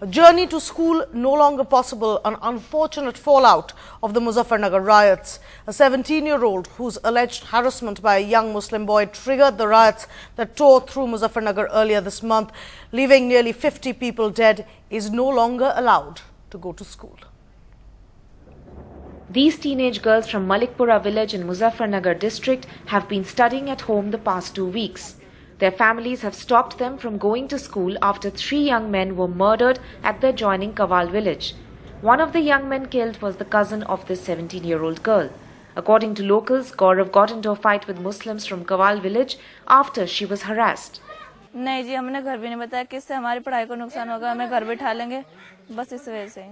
A journey to school no longer possible, an unfortunate fallout of the Muzaffarnagar riots. A 17-year-old whose alleged harassment by a young Muslim boy triggered the riots that tore through Muzaffarnagar earlier this month, leaving nearly 50 people dead, is no longer allowed to go to school. These teenage girls from Malikpura village in Muzaffarnagar district have been studying at home the past 2 weeks. Their families have stopped them from going to school after 3 young men were murdered at the adjoining Kawal village. One of the young men killed was the cousin of this 17-year-old girl. According to locals, Gaurav got into a fight with Muslims from Kawal village after she was harassed. नहीं जी, हमने घर भी नहीं बताया कि इससे हमारी पढ़ाई को नुकसान होगा, हमें घर बिठा लेंगे, बस इस वजह से।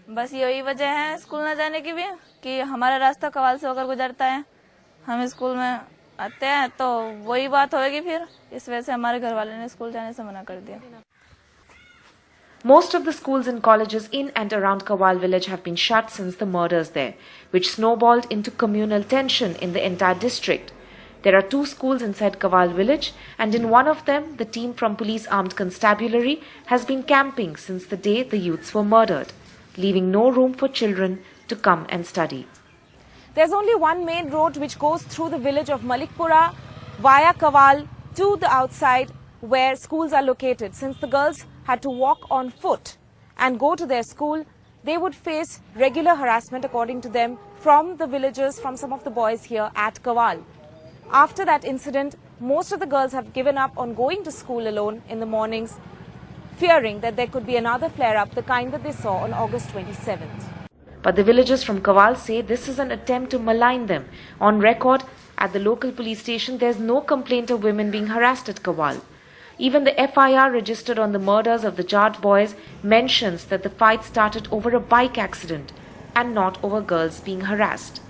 बस यही वजह है स्कूल न जाने की भी कि हमारा रास्ता कवाल से होकर गुजरता है, हम स्कूल में आते हैं तो वही बात होगी, फिर इस वजह से हमारे घर वाले ने स्कूल जाने से मना कर दिया। Most of the schools and colleges in and around Kawal village have been shut since the murders there, which snowballed into communal tension in the entire district. There are 2 schools inside Kawal village, and in one of them, the team from Police Armed Constabulary has been camping since the day the youths were murdered, leaving no room for children to come and study. There's only one main road which goes through the village of Malikpura via Kawal to the outside where schools are located. Since the girls had to walk on foot and go to their school, they would face regular harassment, according to them, from the villagers, from some of the boys here at Kawal. After that incident, most of the girls have given up on going to school alone in the mornings, fearing that there could be another flare-up, the kind that they saw on August 27th. But the villagers from Kawal say this is an attempt to malign them. On record, at the local police station, there's no complaint of women being harassed at Kawal. Even the FIR registered on the murders of the Jat boys mentions that the fight started over a bike accident and not over girls being harassed.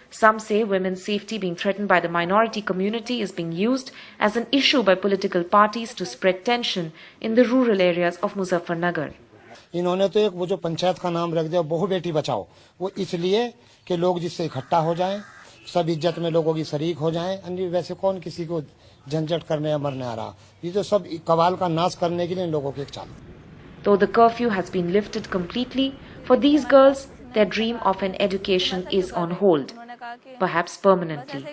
Some say women's safety being threatened by the minority community is being used as an issue by political parties to spread tension in the rural areas of Muzaffarnagar. इन्होंने तो एक वो जो पंचायत का नाम रख दिया बहु बेटी बचाओ, वो इसलिए कि लोग जिससे इकट्ठा हो जाएं, सब इज्जत में लोगों की शरीक हो जाएं, अन्य वैसे कौन किसी को झंझट करने या मरने आ रहा। ये तो सब कवाल का नाश करने के लिए लोगों की एक चाल। Though the curfew has been lifted completely, for these girls, their dream of an education is on hold, perhaps permanently.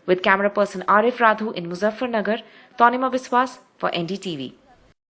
With camera person Arif Radhu in Muzaffarnagar, Tanima Biswas for NDTV.